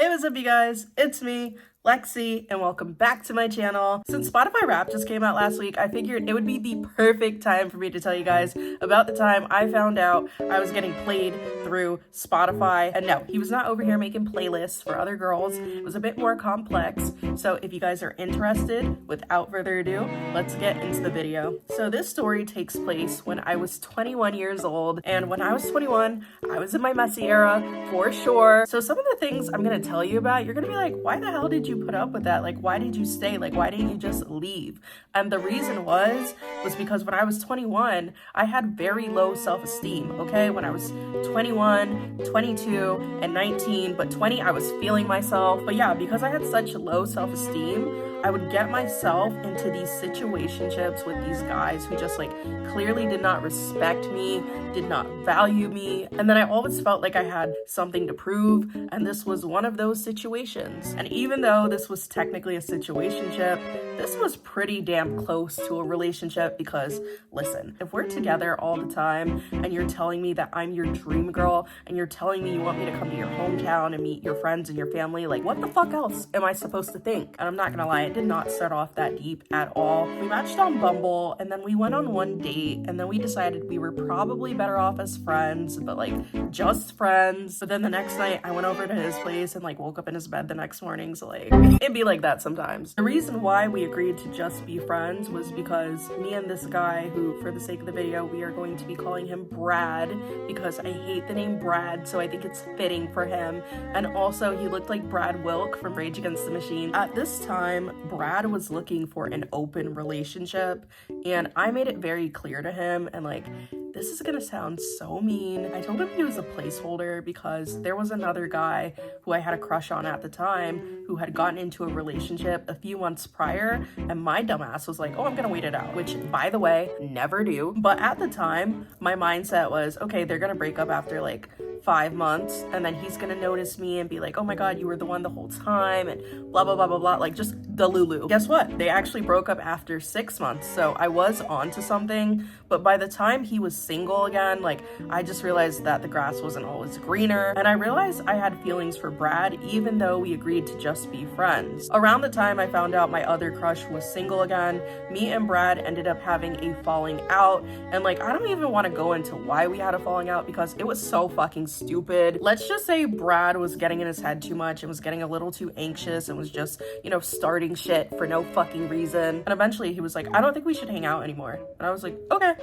Hey, what's up, you guys? It's me, Lexi, and welcome back to my channel. Since Spotify Wrapped just came out last week, I figured it would be the perfect time for me to tell you guys about the time I found out I was getting played through Spotify. And no, he was not over here making playlists for other girls. It was a bit more complex. So if you guys are interested, without further ado, let's get into the video. So this story takes place when I was 21 years old. And when I was 21, I was in my messy era for sure. So some of the things I'm gonna tell you about, you're gonna be like, why the hell did you put up with that? Like, why did you stay? Like, why didn't you just leave? And the reason was because when I was 21, I had very low self-esteem, okay? When I was 21, 22, and 19, but 20, I was feeling myself. But yeah, because I had such low self-esteem, I would get myself into these situationships with these guys who just like clearly did not respect me, did not value me. And then I always felt like I had something to prove. And this was one of those situations. And even though this was technically a situationship, this was pretty damn close to a relationship because listen, if we're together all the time and you're telling me that I'm your dream girl and you're telling me you want me to come to your hometown and meet your friends and your family, like what the fuck else am I supposed to think? And I'm not gonna lie, it did not start off that deep at all. We matched on Bumble and then we went on one date and then we decided we were probably better off as friends, but like just friends. But then the next night I went over to his place and like woke up in his bed the next morning. So like it'd be like that sometimes. The reason why we agreed to just be friends was because me and this guy, who for the sake of the video we are going to be calling him Brad because I hate the name Brad, so I think it's fitting for him. And also he looked like Brad Wilk from Rage Against the Machine. At this time, Brad was looking for an open relationship and I made it very clear to him, and like, this is gonna sound so mean, I told him he was a placeholder because there was another guy who I had a crush on at the time who had gotten into a relationship a few months prior, and my dumbass was like, oh, I'm gonna wait it out, which by the way, never do. But at the time, my mindset was, okay, they're gonna break up after like 5 months and then he's gonna notice me and be like, oh my god, you were the one the whole time and blah blah blah blah blah, like just the Lulu. Guess what? They actually broke up after 6 months, so I was onto something. But by the time he was single again, like I just realized that the grass wasn't always greener, and I realized I had feelings for Brad even though we agreed to just be friends. Around the time I found out my other crush was single again, me and Brad ended up having a falling out, and like I don't even want to go into why we had a falling out because it was so fucking stupid. Let's just say Brad was getting in his head too much and was getting a little too anxious and was just, you know, starting shit for no fucking reason. And eventually he was like, I don't think we should hang out anymore. And I was like, okay.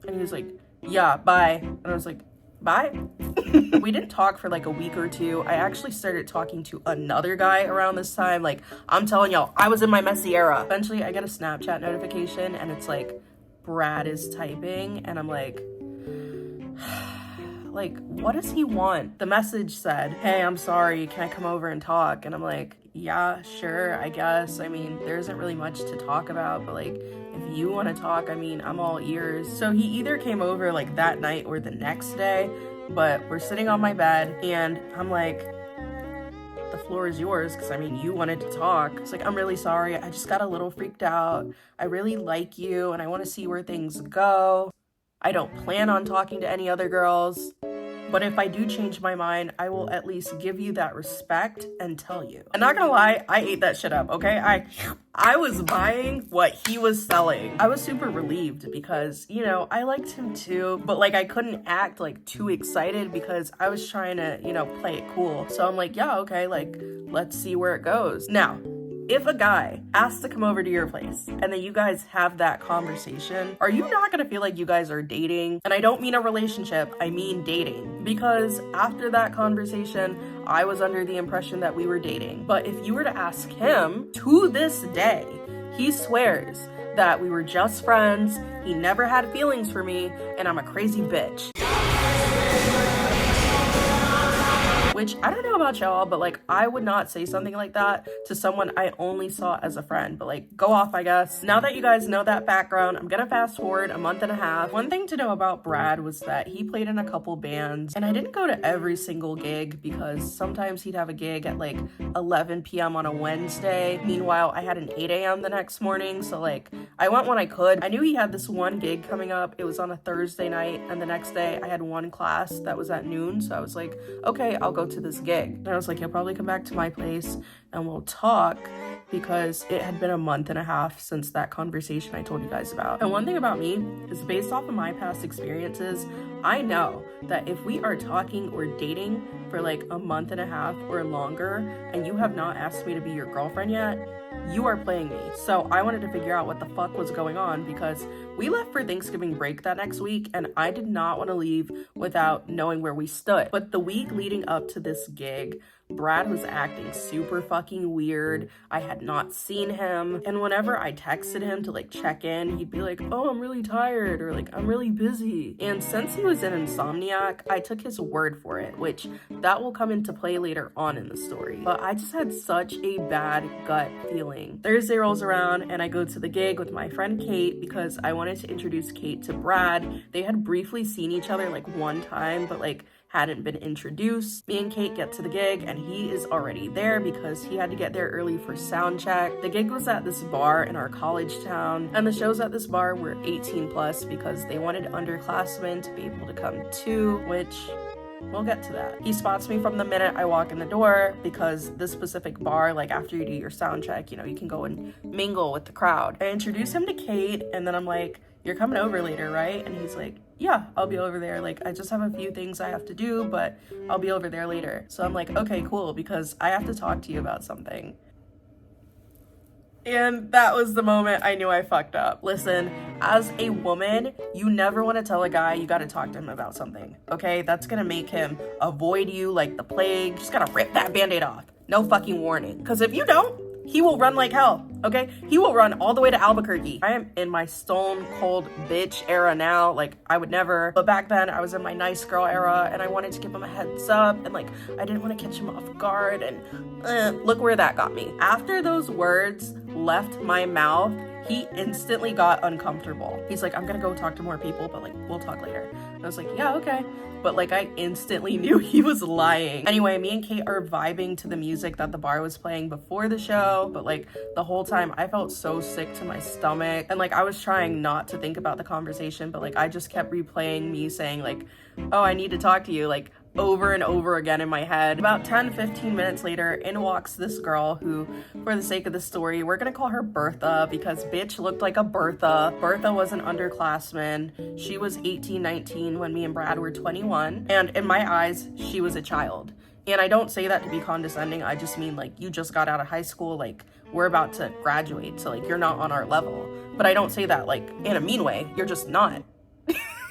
And he was like, yeah, bye. And I was like, bye. We didn't talk for like a week or two. I actually started talking to another guy around this time. Like, I'm telling y'all, I was in my messy era. Eventually I get a Snapchat notification and it's like, Brad is typing, and I'm like, like, what does he want? The message said, hey, I'm sorry, can I come over and talk? And I'm like, yeah, sure, I guess. I mean, there isn't really much to talk about, but like, if you want to talk, I mean, I'm all ears. So he either came over like that night or the next day, but we're sitting on my bed and I'm like, the floor is yours, because I mean, you wanted to talk. It's like, I'm really sorry, I just got a little freaked out. I really like you and I want to see where things go. I don't plan on talking to any other girls, but if I do change my mind, I will at least give you that respect and tell you. I'm not gonna lie, I ate that shit up, okay? I was buying what he was selling. I was super relieved because, you know, I liked him too, but like I couldn't act like too excited because I was trying to, you know, play it cool. So I'm like, yeah, okay, like let's see where it goes. Now, if a guy asks to come over to your place and then you guys have that conversation, are you not gonna feel like you guys are dating? And I don't mean a relationship, I mean dating. Because after that conversation, I was under the impression that we were dating. But if you were to ask him, to this day, he swears that we were just friends, he never had feelings for me, and I'm a crazy bitch. Which, I don't know about y'all, but like, I would not say something like that to someone I only saw as a friend, but like, go off, I guess. Now that you guys know that background, I'm gonna fast forward a month and a half. One thing to know about Brad was that he played in a couple bands, and I didn't go to every single gig because sometimes he'd have a gig at like 11 p.m. on a Wednesday. Meanwhile, I had an 8 a.m. the next morning, so like, I went when I could. I knew he had this one gig coming up. It was on a Thursday night, and the next day I had one class that was at noon, so I was like, okay, I'll go to this gig. And I was like, he'll probably come back to my place and we'll talk, because it had been a month and a half since that conversation I told you guys about. And one thing about me is, based off of my past experiences, I know that if we are talking or dating for like a month and a half or longer and you have not asked me to be your girlfriend yet, you are playing me. So I wanted to figure out what the fuck was going on, because we left for Thanksgiving break that next week and I did not want to leave without knowing where we stood. But the week leading up to this gig, Brad was acting super fucking weird. I had not seen him. And whenever I texted him to like check in, he'd be like, oh, I'm really tired, or like, I'm really busy. And since he was an insomniac, I took his word for it, which that will come into play later on in the story. But I just had such a bad gut feeling. Thursday rolls around and I go to the gig with my friend Kate, because I wanted to introduce Kate to Brad. They had briefly seen each other like one time, but like hadn't been introduced. Me and Kate get to the gig and he is already there because he had to get there early for sound check. The gig was at this bar in our college town, and the shows at this bar were 18 plus because they wanted underclassmen to be able to come too, which we'll get to that. He spots me from the minute I walk in the door, because this specific bar, like after you do your sound check, you know, you can go and mingle with the crowd. I introduce him to Kate and then I'm like, you're coming over later, right? And he's like, yeah, I'll be over there. Like, I just have a few things I have to do, but I'll be over there later. So I'm like, okay, cool, because I have to talk to you about something. And that was the moment I knew I fucked up. Listen, as a woman, you never want to tell a guy you got to talk to him about something, okay? That's gonna make him avoid you like the plague. Just gotta rip that band-aid off. No fucking warning. Because if you don't, he will run like hell, okay? He will run all the way to Albuquerque. I am in my stone cold bitch era now. Like, I would never. But back then, I was in my nice girl era, and I wanted to give him a heads up, and like, I didn't want to catch him off guard, and look where that got me. After those words left my mouth, he instantly got uncomfortable. He's like, I'm gonna go talk to more people, but like, we'll talk later. And I was like, yeah, okay. But like, I instantly knew he was lying. Anyway, me and Kate are vibing to the music that the bar was playing before the show, but like the whole time I felt so sick to my stomach, and like I was trying not to think about the conversation, but like I just kept replaying me saying like, oh, I need to talk to you, like over and over again in my head. About 10-15 minutes later, in walks this girl who, for the sake of the story, we're gonna call her Bertha, because bitch looked like a Bertha. Bertha was an underclassman. She was 18-19 when me and Brad were 21, and in my eyes, she was a child. And I don't say that to be condescending, I just mean like, you just got out of high school, like we're about to graduate, so like you're not on our level. But I don't say that like in a mean way, you're just not.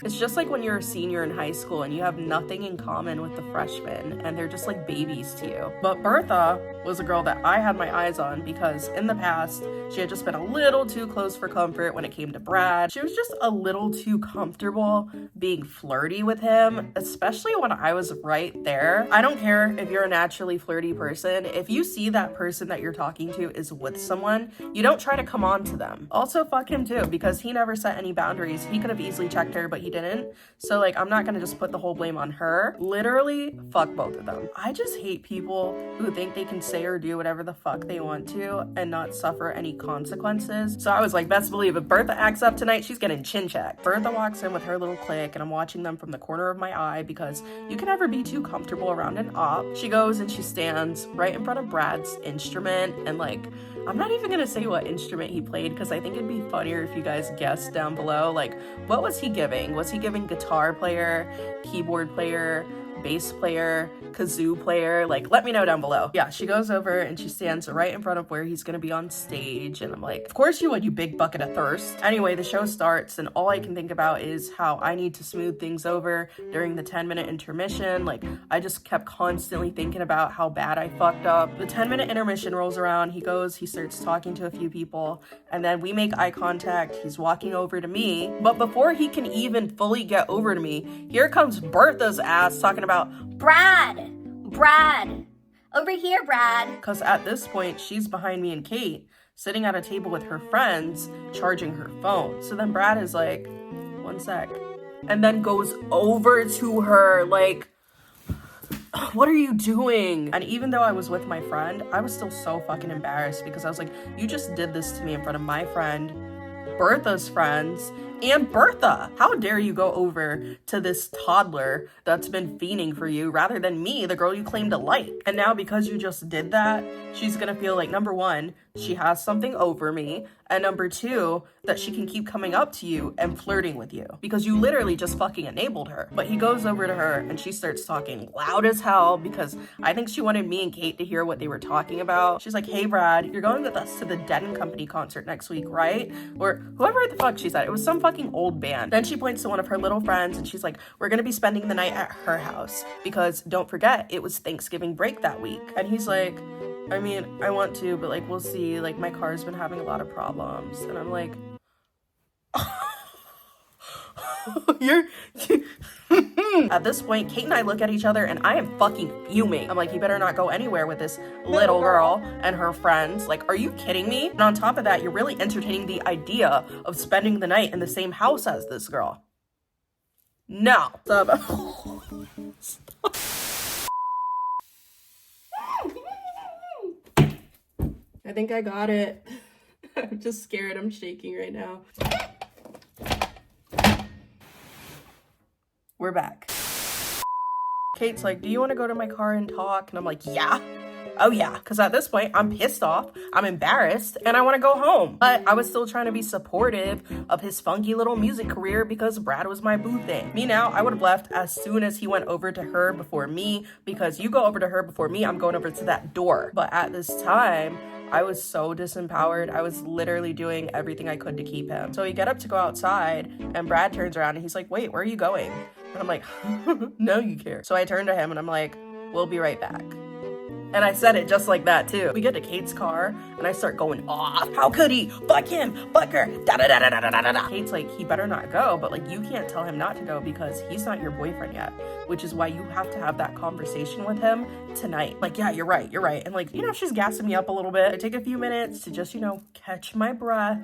It's just like when you're a senior in high school and you have nothing in common with the freshmen and they're just like babies to you. But Bertha was a girl that I had my eyes on, because in the past, she had just been a little too close for comfort when it came to Brad. She was just a little too comfortable being flirty with him, especially when I was right there. I don't care if you're a naturally flirty person. If you see that person that you're talking to is with someone, you don't try to come on to them. Also, fuck him too, because he never set any boundaries. He could have easily checked her, but he didn't. So like, I'm not gonna just put the whole blame on her. Literally, fuck both of them. I just hate people who think they can say or do whatever the fuck they want to and not suffer any consequences. So I was like, best believe if Bertha acts up tonight, she's getting chin checked. Bertha walks in with her little clique, and I'm watching them from the corner of my eye, because you can never be too comfortable around an op. She goes and she stands right in front of Brad's instrument, and like, I'm not even gonna say what instrument he played, because I think it'd be funnier if you guys guessed down below. Like, what was he giving? Was he giving guitar player, keyboard player, bass player, kazoo player? Like, let me know down below. Yeah, she goes over and she stands right in front of where he's gonna be on stage, and I'm like, of course you would, you big bucket of thirst. Anyway, the show starts, and all I can think about is how I need to smooth things over during the 10-minute intermission. Like, I just kept constantly thinking about how bad I fucked up. The 10-minute intermission rolls around, he goes, he starts talking to a few people, and then we make eye contact. He's walking over to me, but before he can even fully get over to me, here comes Bertha's ass talking about, Brad, over here, Brad. Because at this point, she's behind me and Kate, sitting at a table with her friends, charging her phone. So then Brad is like, one sec, and then goes over to her like, what are you doing? And even though I was with my friend, I was still so fucking embarrassed, because I was like, you just did this to me in front of my friend, Bertha's friends, and Bertha. How dare you go over to this toddler that's been fiending for you rather than me, the girl you claim to like? And now because you just did that, she's gonna feel like, number one, she has something over me, and number two, that she can keep coming up to you and flirting with you because you literally just fucking enabled her. But he goes over to her and she starts talking loud as hell because I think she wanted me and Kate to hear what they were talking about. She's like, hey Brad, you're going with us to the Dead and Company concert next week, right? Or whoever the fuck she said. It was some fucking old band. Then she points to one of her little friends and she's like, we're gonna be spending the night at her house because don't forget, it was Thanksgiving break that week. And he's like, I mean, I want to, but like, we'll see. Like, my car's been having a lot of problems. And I'm like, At this point, Kate and I look at each other and I am fucking fuming. I'm like, you better not go anywhere with this little girl and her friends. Like, are you kidding me? And on top of that, you're really entertaining the idea of spending the night in the same house as this girl. No. Stop. I think I got it. I'm just scared. I'm shaking right now. We're back. Kate's like, do you want to go to my car and talk? And I'm like, yeah. Oh yeah. Because at this point, I'm pissed off, I'm embarrassed, and I want to go home. But I was still trying to be supportive of his funky little music career because Brad was my boo thing. Me now, I would have left as soon as he went over to her before me, because you go over to her before me, I'm going over to that door. But at this time, I was so disempowered. I was literally doing everything I could to keep him. So we get up to go outside and Brad turns around and he's like, wait, where are you going? And I'm like, no, you care. So I turn to him and I'm like, we'll be right back. And I said it just like that too. We get to Kate's car and I start going off. How could he? Fuck him, fuck her, da da da da da da da da. Kate's like, he better not go, but like you can't tell him not to go because he's not your boyfriend yet, which is why you have to have that conversation with him tonight. Like, yeah, you're right. And like, you know, she's gassing me up a little bit. I take a few minutes to just, you know, catch my breath,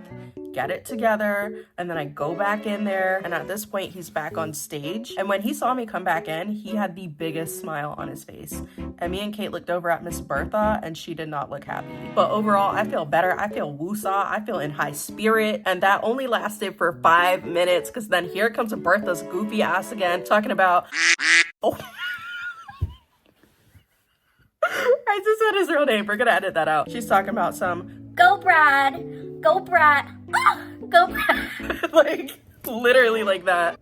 get it together, and then I go back in there. And at this point, he's back on stage. And when he saw me come back in, he had the biggest smile on his face. And me and Kate looked over at Miss Bertha and she did not look happy. But overall, I feel better. I feel woosah. I feel in high spirit. And that only lasted for 5 minutes because then here comes Bertha's goofy ass again talking about, oh. I just said his real name. We're gonna edit that out. She's talking about some, go Brad, go Brad, go Brad. Like, literally like that.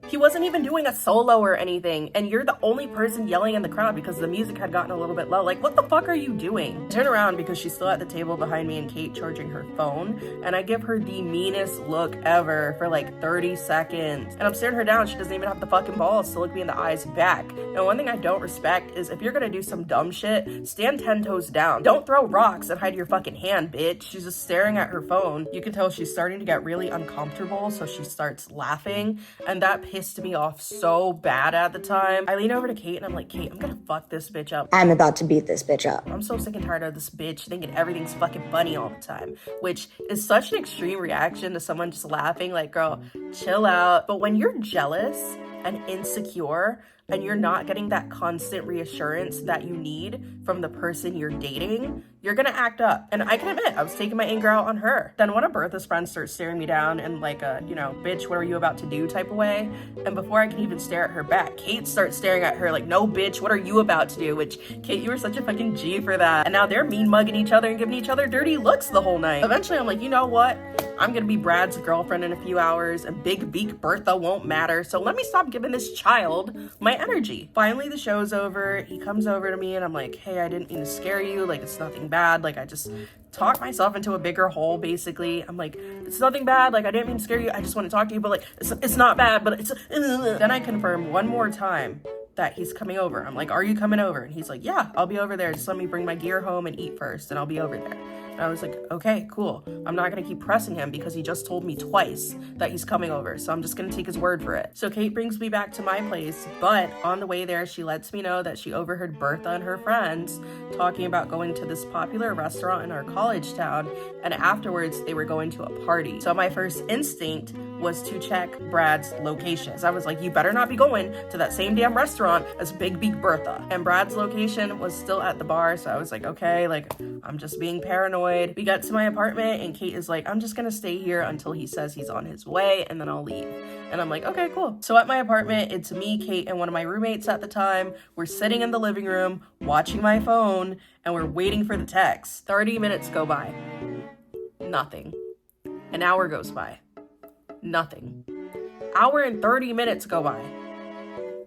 He wasn't even doing a solo or anything, and you're the only person yelling in the crowd because the music had gotten a little bit low. Like, what the fuck are you doing? I turn around because she's still at the table behind me and Kate charging her phone, and I give her the meanest look ever for like 30 seconds. And I'm staring her down, she doesn't even have the fucking balls to look me in the eyes back. And one thing I don't respect is if you're gonna do some dumb shit, stand 10 toes down. Don't throw rocks and hide your fucking hand, bitch. She's just staring at her phone. You can tell she's starting to get really uncomfortable, so she starts laughing, and that pissed me off so bad at the time. I lean over to Kate and I'm like, Kate, I'm gonna fuck this bitch up. I'm about to beat this bitch up. I'm so sick and tired of this bitch thinking everything's fucking funny all the time, which is such an extreme reaction to someone just laughing. Like, girl, chill out. But when you're jealous and insecure and you're not getting that constant reassurance that you need from the person you're dating, you're gonna act up. And I can admit, I was taking my anger out on her. Then one of Bertha's friends starts staring me down in like a, you know, bitch, what are you about to do type of way. And before I can even stare at her back, Kate starts staring at her like, no bitch, what are you about to do? Which, Kate, you were such a fucking G for that. And now they're mean mugging each other and giving each other dirty looks the whole night. Eventually I'm like, you know what? I'm gonna be Brad's girlfriend in a few hours and big beak Bertha won't matter. So let me stop giving this child my energy. Finally, the show's over. He comes over to me and I'm like, hey, I didn't mean to scare you. Like, it's nothing bad. Like, I just talked myself into a bigger hole, basically. I'm like, it's nothing bad. Like, I didn't mean to scare you. I just want to talk to you, but like, it's not bad, but it's, Then I confirm one more time that he's coming over. I'm like, are you coming over? And he's like, yeah, I'll be over there. Just let me bring my gear home and eat first and I'll be over there. And I was like, okay, cool. I'm not gonna keep pressing him because he just told me twice that he's coming over. So I'm just gonna take his word for it. So Kate brings me back to my place, but on the way there, she lets me know that she overheard Bertha and her friends talking about going to this popular restaurant in our college town. And afterwards, they were going to a party. So my first instinct was to check Brad's location. So I was like, you better not be going to that same damn restaurant as Big Beak Bertha. And Brad's location was still at the bar, so I was like, okay, like, I'm just being paranoid. We got to my apartment, and Kate is like, I'm just gonna stay here until he says he's on his way, and then I'll leave. And I'm like, okay, cool. So at my apartment, it's me, Kate, and one of my roommates at the time. We're sitting in the living room, watching my phone, and we're waiting for the text. 30 minutes go by. Nothing. An hour goes by. Nothing. Hour and 30 minutes go by.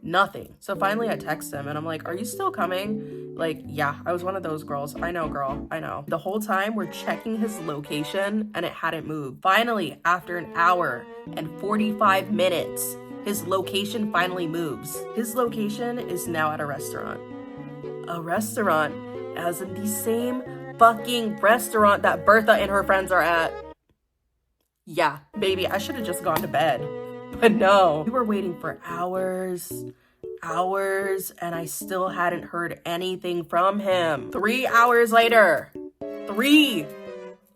Nothing. So finally I text him and I'm like, are you still coming? Like, yeah, I was one of those girls. I know, girl. I know. The whole time we're checking his location and it hadn't moved. Finally, after an hour and 45 minutes, his location finally moves. His location is now at a restaurant. A restaurant, as in the same fucking restaurant that Bertha and her friends are at. Yeah, baby, I should have just gone to bed. But no, we were waiting for hours, and I still hadn't heard anything from him. 3 hours later, 3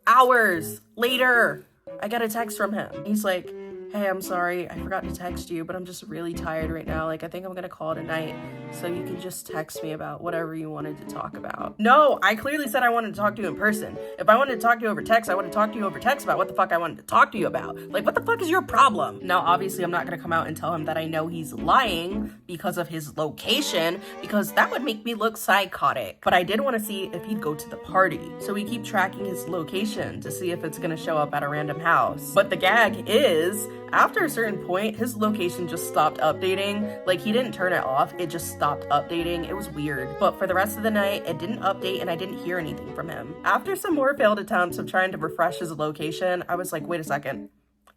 hours later, I got a text from him. He's like, hey, I'm sorry, I forgot to text you, but I'm just really tired right now. Like, I think I'm gonna call it a night, so you can just text me about whatever you wanted to talk about. No, I clearly said I wanted to talk to you in person. If I wanted to talk to you over text, I would have talked to you over text about what the fuck I wanted to talk to you about. Like, what the fuck is your problem? Now, obviously, I'm not gonna come out and tell him that I know he's lying because of his location, because that would make me look psychotic. But I did want to see if he'd go to the party. So we keep tracking his location to see if it's gonna show up at a random house. But the gag is, after a certain point, his location just stopped updating. Like, he didn't turn it off, it just stopped updating. It was weird. But for the rest of the night, it didn't update and I didn't hear anything from him. After some more failed attempts of trying to refresh his location, I was like, wait a second.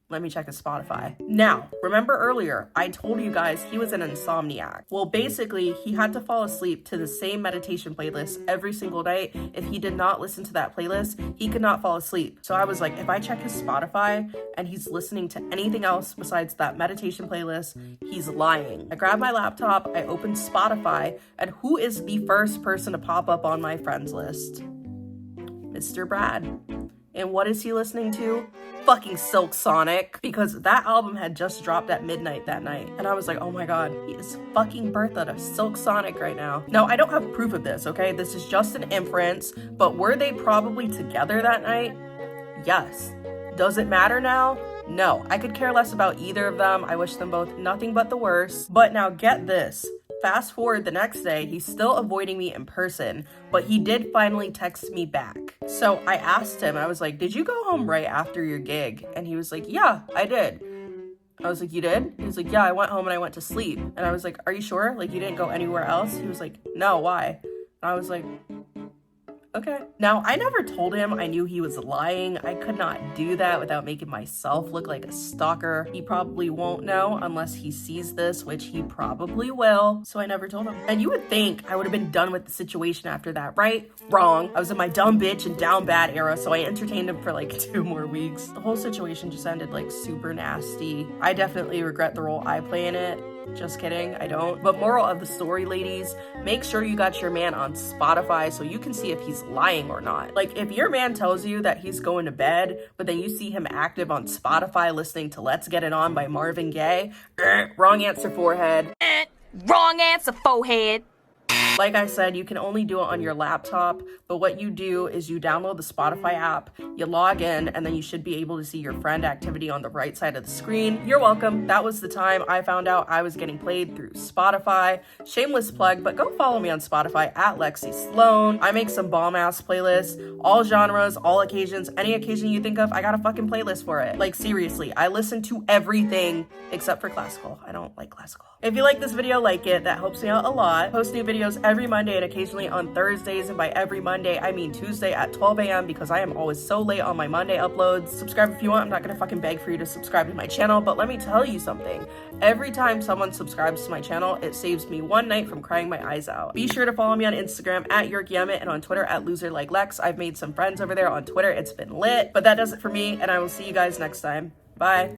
Let me check his Spotify. Now, remember earlier, I told you guys he was an insomniac. Well, basically, he had to fall asleep to the same meditation playlist every single night. If he did not listen to that playlist, he could not fall asleep. So I was like, if I check his Spotify and he's listening to anything else besides that meditation playlist, he's lying. I grabbed my laptop, I opened Spotify, and who is the first person to pop up on my friends list? Mr. Brad. And what is he listening to? Fucking Silk Sonic, because that album had just dropped at midnight that night. And I was like, oh my god, he is fucking Bertha to Silk Sonic right now. Now, I don't have proof of this, okay? This is just an inference, but were they probably together that night? Yes. Does it matter now? No. I could care less about either of them. I wish them both nothing but the worst. But now get this. Fast forward the next day, he's still avoiding me in person, but he did finally text me back. So I asked him, I was like, did you go home right after your gig? And he was like, yeah, I did. I was like, you did? He was like, yeah, I went home and I went to sleep. And I was like, are you sure? Like, you didn't go anywhere else? He was like, no, why? And I was like, okay. Now, I never told him I knew he was lying. I could not do that without making myself look like a stalker. He probably won't know unless he sees this, which he probably will. So I never told him. And you would think I would have been done with the situation after that, right? Wrong. I was in my dumb bitch and down bad era, so I entertained him for like 2 more weeks. The whole situation just ended like super nasty. I definitely regret the role I play in it. Just kidding, I don't. But moral of the story, ladies, make sure you got your man on Spotify so you can see if he's lying or not. Like, if your man tells you that he's going to bed, but then you see him active on Spotify listening to Let's Get It On by Marvin Gaye, wrong answer, forehead. Wrong answer, forehead. Like I said, you can only do it on your laptop, but what you do is you download the Spotify app, you log in, and then you should be able to see your friend activity on the right side of the screen. You're welcome. That was the time I found out I was getting played through Spotify. Shameless plug, but go follow me on Spotify at Lexi Sloan. I make some bomb-ass playlists, all genres, all occasions, any occasion you think of, I got a fucking playlist for it. Like, seriously, I listen to everything except for classical. I don't like classical. If you like this video, like it. That helps me out a lot. Post new videos every Monday and occasionally on Thursdays, and by every Monday, I mean Tuesday at 12 a.m. because I am always so late on my Monday uploads. Subscribe if you want. I'm not gonna fucking beg for you to subscribe to my channel, but let me tell you something. Every time someone subscribes to my channel, it saves me one night from crying my eyes out. Be sure to follow me on Instagram at YorkYemet and on Twitter at LoserLikeLex. I've made some friends over there on Twitter. It's been lit. But that does it for me, and I will see you guys next time. Bye.